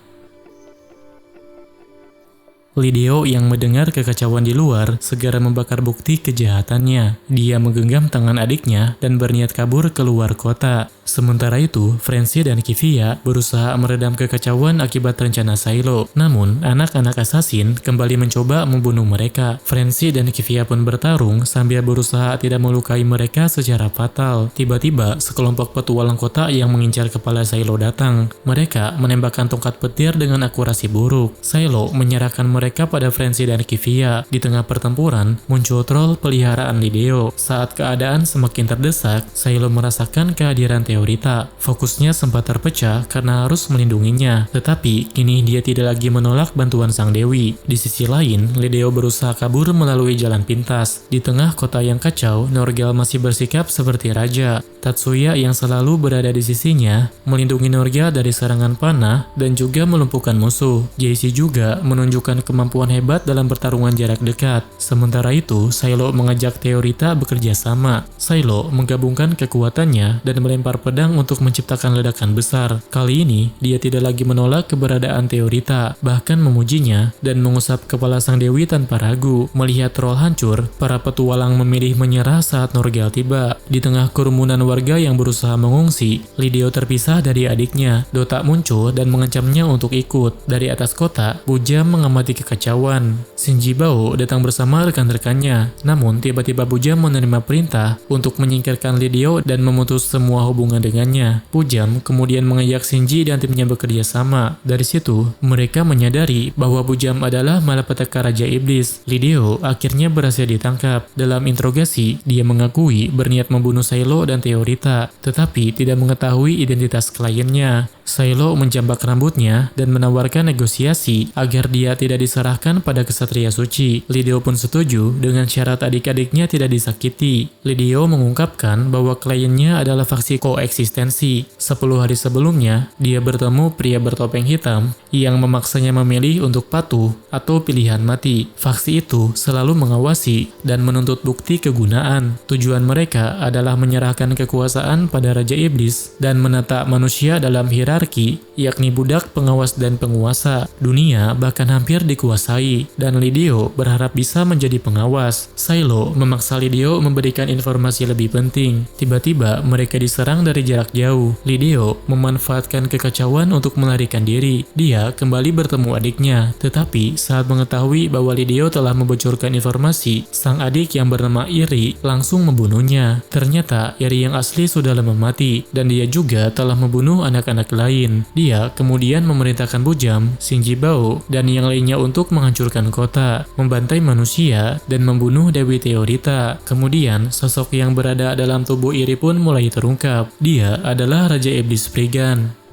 Lideo yang mendengar kekacauan di luar segera membakar bukti kejahatannya. Dia menggenggam tangan adiknya dan berniat kabur keluar kota. Sementara itu, Francie dan Kivia berusaha meredam kekacauan akibat rencana Saylo. Namun, anak-anak asasin kembali mencoba membunuh mereka. Francie dan Kivia pun bertarung sambil berusaha tidak melukai mereka secara fatal. Tiba-tiba, sekelompok petualang kota yang mengincar kepala Saylo datang. Mereka menembakkan tongkat petir dengan akurasi buruk. Saylo menyerahkan mereka pada Francie dan Kivia. Di tengah pertempuran, muncul troll peliharaan Lideo. Saat keadaan semakin terdesak, Saylo merasakan kehadiran Teorita. Fokusnya sempat terpecah karena harus melindunginya, tetapi kini dia tidak lagi menolak bantuan sang dewi. Di sisi lain, Lideo berusaha kabur melalui jalan pintas. Di tengah kota yang kacau, Norgal masih bersikap seperti raja. Tatsuya yang selalu berada di sisinya, melindungi Norgal dari serangan panah dan juga melumpuhkan musuh. JC juga menunjukkan kemampuan hebat dalam pertarungan jarak dekat. Sementara itu, Saylo mengajak Teorita bekerja sama. Saylo menggabungkan kekuatannya dan melempar pedang untuk menciptakan ledakan besar. Kali ini, dia tidak lagi menolak keberadaan Teorita, bahkan memujinya dan mengusap kepala sang dewi tanpa ragu. Melihat troll hancur, para petualang memilih menyerah saat Norgal tiba. Di tengah kerumunan warga yang berusaha mengungsi, Lideo terpisah dari adiknya. Dota muncul dan mengancamnya untuk ikut. Dari atas kota, Bujam mengamati kekacauan. Shinji Bao datang bersama rekan-rekannya, namun tiba-tiba Bujam menerima perintah untuk menyingkirkan Lideo dan memutus semua hubungan dengannya. Bujam kemudian mengajak Shinji dan timnya bekerja sama. Dari situ, mereka menyadari bahwa Bujam adalah malapetaka Raja Iblis. Lideo akhirnya berhasil ditangkap. Dalam interogasi, dia mengakui berniat membunuh Saylo dan Teorita, tetapi tidak mengetahui identitas kliennya. Silo menjambak rambutnya dan menawarkan negosiasi agar dia tidak diserahkan pada kesatria suci. Lideo pun setuju dengan syarat adik-adiknya tidak disakiti. Lideo mengungkapkan bahwa kliennya adalah faksi koeksistensi. 10 hari sebelumnya, dia bertemu pria bertopeng hitam yang memaksanya memilih untuk patuh atau pilihan mati. Faksi itu selalu mengawasi dan menuntut bukti kegunaan. Tujuan mereka adalah menyerahkan kekuasaan pada Raja Iblis dan menata manusia dalam hierarki, yakni budak, pengawas, dan penguasa. Dunia bahkan hampir dikuasai, dan Lideo berharap bisa menjadi pengawas. Silo memaksa Lideo memberikan informasi lebih penting. Tiba-tiba mereka diserang dari jarak jauh. Lideo memanfaatkan kekacauan untuk melarikan diri. Dia kembali bertemu adiknya, tetapi saat mengetahui bahwa Lideo telah membocorkan informasi, sang adik yang bernama Iri langsung membunuhnya. Ternyata Iri yang asli sudah lama mati, dan dia juga telah membunuh anak-anak lain. Dia kemudian memerintahkan Bujam, Shinji Bao, dan yang lainnya untuk menghancurkan kota, membantai manusia, dan membunuh Dewi Teorita. Kemudian, sosok yang berada dalam tubuh Iri pun mulai terungkap. Dia adalah Raja Iblis Spriggan.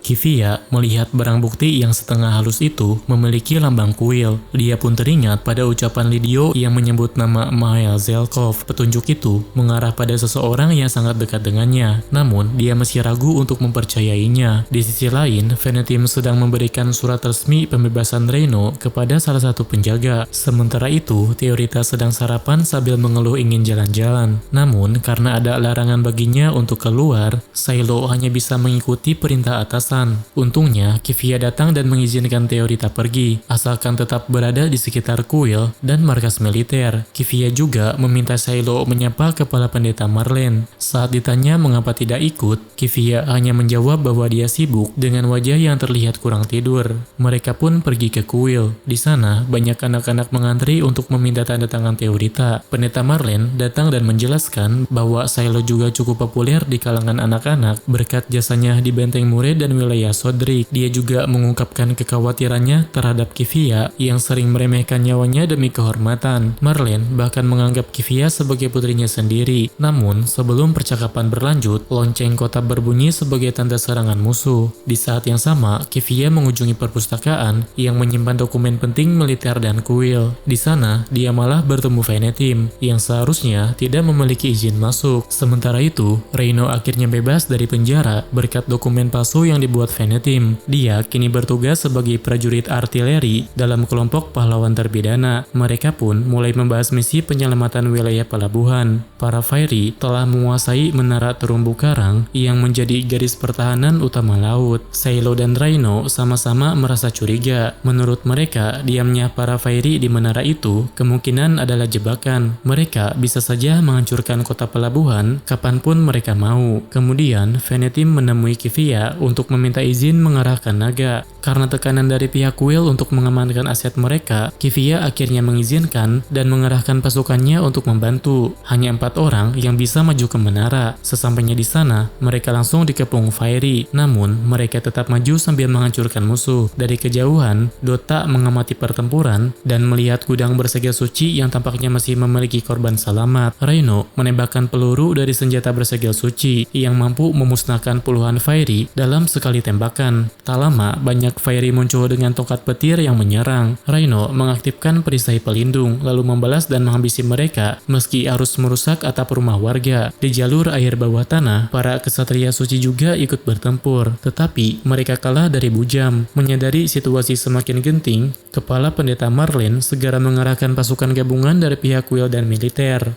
Kivia melihat barang bukti yang setengah halus itu memiliki lambang kuil. Dia pun teringat pada ucapan Lideo yang menyebut nama Mikhail Zelkov. Petunjuk itu mengarah pada seseorang yang sangat dekat dengannya. Namun, dia masih ragu untuk mempercayainya. Di sisi lain, Venetim sedang memberikan surat resmi pembebasan Reino kepada salah satu penjaga. Sementara itu, Teorita sedang sarapan sambil mengeluh ingin jalan-jalan. Namun, karena ada larangan baginya untuk keluar, Silo hanya bisa mengikuti perintah atasan. Untungnya, Kivia datang dan mengizinkan Teorita pergi, asalkan tetap berada di sekitar kuil dan markas militer. Kivia juga meminta Silo menyapa kepala pendeta Marlene. Saat ditanya mengapa tidak ikut, Kivia hanya menjawab bahwa dia sibuk dengan wajah yang terlihat kurang tidur. Mereka pun pergi ke kuil. Di sana, banyak anak-anak mengantri untuk meminta tanda tangan Teorita. Pendeta Marlene datang dan menjelaskan bahwa Silo juga cukup populer di kalangan anak-anak berkat jasanya di Benteng Murid dan wilayah Sodrik. Dia juga mengungkapkan kekhawatirannya terhadap Kivia yang sering meremehkan nyawanya demi kehormatan. Marlene bahkan menganggap Kivia sebagai putrinya sendiri. Namun, sebelum percakapan berlanjut, lonceng kotak berbunyi sebagai tanda serangan musuh. Di saat yang sama, Kivia mengunjungi perpustakaan yang menyimpan dokumen penting militer dan kuil. Di sana, dia malah bertemu Venetim yang seharusnya tidak memiliki izin masuk. Sementara itu, Reino akhirnya bebas dari penjara berkat dokumen palsu yang dibuat Venetim. Dia kini bertugas sebagai prajurit artileri dalam kelompok pahlawan terpidana. Mereka pun mulai membahas misi penyelamatan wilayah pelabuhan. Para Fairy telah menguasai menara terumbu karang yang menjadi garis pertahanan utama laut. Silo dan Reino sama-sama merasa curiga. Menurut mereka, diamnya para Fairy di menara itu kemungkinan adalah jebakan. Mereka bisa saja menghancurkan kota pelabuhan kapanpun mereka mau. Kemudian, Venetim menemui Kivia untuk meminta izin mengarahkan naga. Karena tekanan dari pihak kuil untuk mengamankan aset mereka, Kivia akhirnya mengizinkan dan mengerahkan pasukannya untuk membantu. Hanya 4 orang yang bisa maju ke menara. Sesampainya di sana, mereka langsung dikepung Fairy. Namun, mereka tetap maju sambil menghancurkan musuh. Dari kejauhan, Dota mengamati pertempuran dan melihat gudang bersegel suci yang tampaknya masih memiliki korban selamat. Reino menembakkan peluru dari senjata bersegel suci yang mampu memusnahkan puluhan Fairy dalam sekali tembakan. Tak lama, banyak Fairy muncul dengan tongkat petir yang menyerang. Reino mengaktifkan perisai pelindung, lalu membalas dan menghabisi mereka meski harus merusak atap rumah warga. Di jalur air bawah tanah, para kesatria suci juga ikut bertempur, tetapi mereka kalah dari Bujam. Menyadari situasi semakin genting, kepala pendeta Marlene segera mengerahkan pasukan gabungan dari pihak kuil dan militer.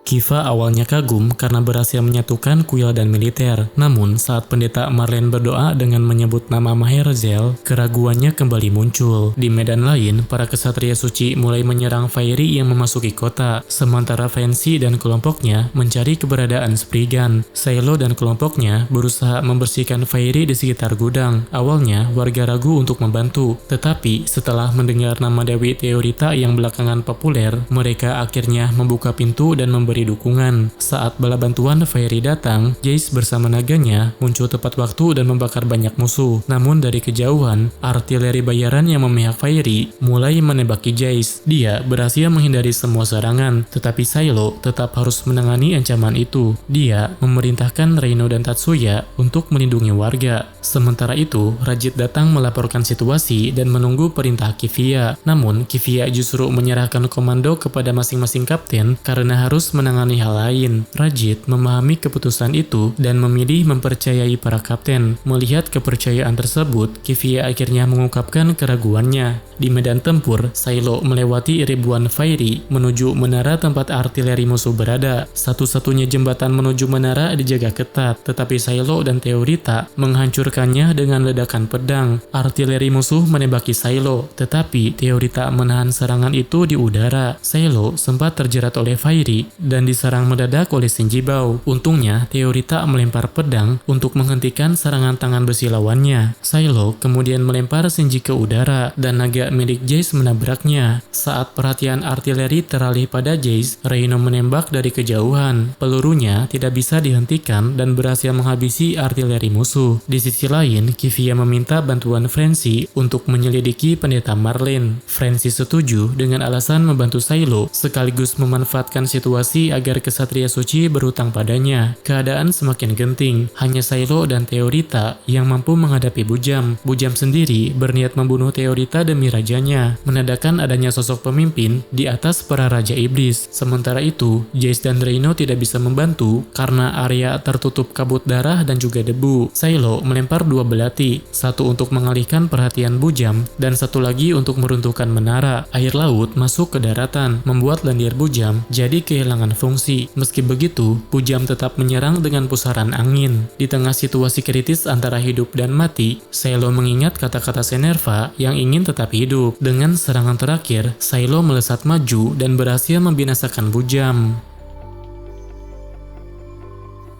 Kiva awalnya kagum karena berhasil menyatukan kuil dan militer. Namun, saat pendeta Marlene berdoa dengan menyebut nama Maherzel, keraguannya kembali muncul. Di medan lain, para kesatria suci mulai menyerang Fairy yang memasuki kota, sementara Fancy dan kelompoknya mencari keberadaan Spriggan. Silo dan kelompoknya berusaha membersihkan Fairy di sekitar gudang. Awalnya, warga ragu untuk membantu, tetapi setelah mendengar nama Dewi Teorita yang belakangan populer, mereka akhirnya membuka pintu dan memberi memberi dukungan. Saat bala bantuan Fairy datang, Jace bersama naganya muncul tepat waktu dan membakar banyak musuh. Namun dari kejauhan, artileri bayaran yang memihak Fairy mulai menembaki Jace. Dia berhasil menghindari semua serangan, tetapi Silo tetap harus menangani ancaman itu. Dia memerintahkan Reino dan Tatsuya untuk melindungi warga. Sementara itu, Rajit datang melaporkan situasi dan menunggu perintah Kivia. Namun, Kivia justru menyerahkan komando kepada masing-masing kapten karena harus menangani hal lain. Rajit memahami keputusan itu dan memilih mempercayai para kapten. Melihat kepercayaan tersebut, Kivia akhirnya mengungkapkan keraguannya. Di medan tempur, Silo melewati ribuan Fairy menuju menara tempat artileri musuh berada. Satu-satunya jembatan menuju menara dijaga ketat, tetapi Silo dan Teorita menghancurkannya dengan ledakan pedang. Artileri musuh menembaki Silo, tetapi Teorita menahan serangan itu di udara. Silo sempat terjerat oleh Fairy dan diserang mendadak oleh Shinjibao. Untungnya, Teorita melempar pedang untuk menghentikan serangan tangan besi lawannya. Silo kemudian melempar Shinji ke udara dan naga milik Jace menabraknya. Saat perhatian artileri teralih pada Jace, Reino menembak dari kejauhan. Pelurunya tidak bisa dihentikan dan berhasil menghabisi artileri musuh. Di sisi lain, Kivia meminta bantuan Frenzy untuk menyelidiki pendeta Marlin. Frenzy setuju dengan alasan membantu Silo, sekaligus memanfaatkan situasi agar kesatria suci berhutang padanya. Keadaan semakin genting, hanya Silo dan Teorita yang mampu menghadapi Bujam. Bujam sendiri berniat membunuh Teorita demi rajanya, menandakan adanya sosok pemimpin di atas para raja iblis. Sementara itu, Jace dan Reino tidak bisa membantu karena area tertutup kabut darah dan juga debu. Silo melempar dua belati, satu untuk mengalihkan perhatian Bujam dan satu lagi untuk meruntuhkan menara. Air laut masuk ke daratan, membuat lendir Bujam jadi kehilangan fungsi. Meski begitu, Bujam tetap menyerang dengan pusaran angin. Di tengah situasi kritis antara hidup dan mati, Silo mengingat kata-kata Senerva yang ingin tetap hidup. Dengan serangan terakhir, Silo melesat maju dan berhasil membinasakan Bujam.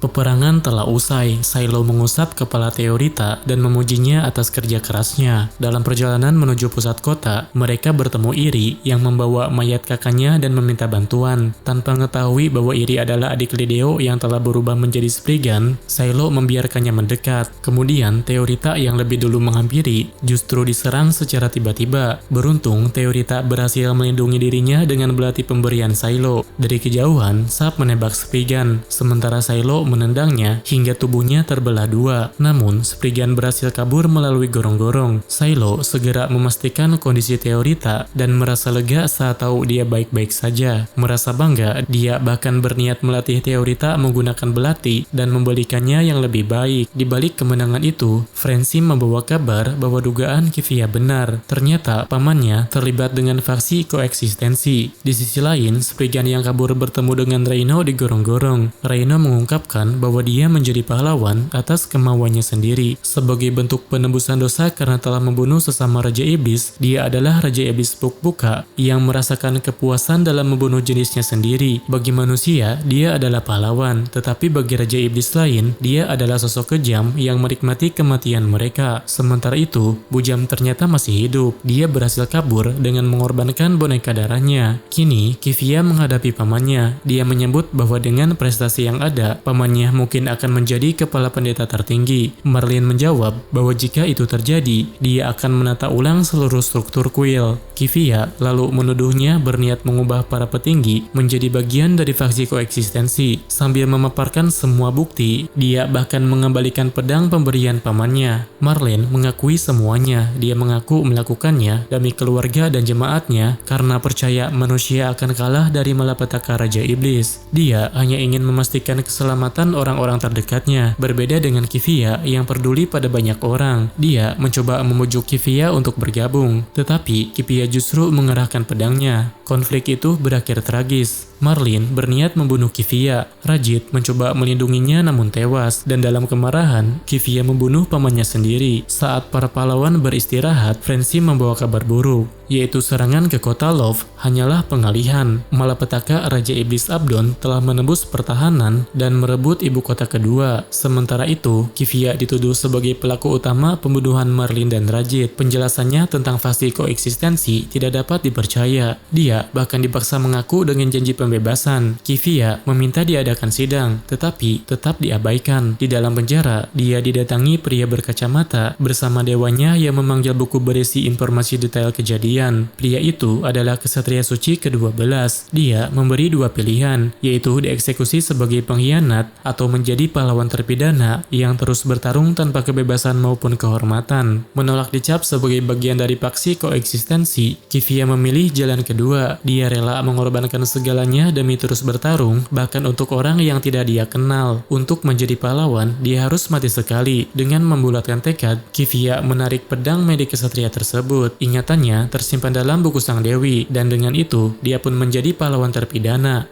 Peperangan telah usai. Silo mengusap kepala Teorita dan memujinya atas kerja kerasnya. Dalam perjalanan menuju pusat kota, mereka bertemu Iri yang membawa mayat kakaknya dan meminta bantuan. Tanpa mengetahui bahwa Iri adalah adik Lideo yang telah berubah menjadi Spriggan, Silo membiarkannya mendekat. Kemudian, Teorita yang lebih dulu menghampiri justru diserang secara tiba-tiba. Beruntung, Teorita berhasil melindungi dirinya dengan belati pemberian Silo. Dari kejauhan, Sap menembak Spriggan, sementara Silo menendangnya hingga tubuhnya terbelah dua. Namun, Spriggan berhasil kabur melalui gorong-gorong. Silo segera memastikan kondisi Teorita dan merasa lega saat tahu dia baik-baik saja. Merasa bangga, dia bahkan berniat melatih Teorita menggunakan belati dan membalikannya yang lebih baik. Di balik kemenangan itu, Frenzy membawa kabar bahwa dugaan Kivia benar. Ternyata pamannya terlibat dengan faksi koeksistensi. Di sisi lain, Spriggan yang kabur bertemu dengan Reino di gorong-gorong. Reino mengungkapkan bahwa dia menjadi pahlawan atas kemauannya sendiri. Sebagai bentuk penebusan dosa karena telah membunuh sesama Raja Iblis, dia adalah Raja Iblis Pukbuka yang merasakan kepuasan dalam membunuh jenisnya sendiri. Bagi manusia, dia adalah pahlawan, tetapi bagi Raja Iblis lain, dia adalah sosok kejam yang menikmati kematian mereka. Sementara itu, Bujam ternyata masih hidup. Dia berhasil kabur dengan mengorbankan boneka darahnya. Kini, Kivia menghadapi pamannya. Dia menyebut bahwa dengan prestasi yang ada, pamannya mungkin akan menjadi kepala pendeta tertinggi. Marlin menjawab bahwa jika itu terjadi, dia akan menata ulang seluruh struktur kuil. Kivia lalu menuduhnya berniat mengubah para petinggi menjadi bagian dari faksi koeksistensi. Sambil memaparkan semua bukti, dia bahkan mengembalikan pedang pemberian pamannya. Marlin mengakui semuanya. Dia mengaku melakukannya demi keluarga dan jemaatnya karena percaya manusia akan kalah dari malapetaka Raja Iblis. Dia hanya ingin memastikan keselamatan orang-orang terdekatnya. Berbeda dengan Kivia yang peduli pada banyak orang, dia mencoba memujuk Kivia untuk bergabung, tetapi Kivia justru mengerahkan pedangnya. Konflik itu berakhir tragis. Marlin berniat membunuh Kivia. Rajit mencoba melindunginya namun tewas, dan dalam kemarahan, Kivia membunuh pamannya sendiri. Saat para pahlawan beristirahat, Frenzy membawa kabar buruk, yaitu serangan ke kota Love hanyalah pengalihan. Malapetaka Raja Iblis Abdon telah menembus pertahanan dan merebut ibu kota kedua. Sementara itu, Kivia dituduh sebagai pelaku utama pembunuhan Marlin dan Rajit. Penjelasannya tentang faksi koeksistensi tidak dapat dipercaya. Dia bahkan dipaksa mengaku dengan janji pemberian pembebasan. Kivia meminta diadakan sidang, tetapi tetap diabaikan. Di dalam penjara, dia didatangi pria berkacamata bersama dewanya yang memanggil buku berisi informasi detail kejadian. Pria itu adalah kesatria suci ke-12. Dia memberi dua pilihan, yaitu dieksekusi sebagai pengkhianat atau menjadi pahlawan terpidana yang terus bertarung tanpa kebebasan maupun kehormatan. Menolak dicap sebagai bagian dari paksi koeksistensi, Kivia memilih jalan kedua. Dia rela mengorbankan segalanya demi terus bertarung, bahkan untuk orang yang tidak dia kenal. Untuk menjadi pahlawan, dia harus mati sekali. Dengan membulatkan tekad, Kivia menarik pedang medik kesatria tersebut. Ingatannya tersimpan dalam buku sang dewi, dan dengan itu, dia pun menjadi pahlawan terpidana.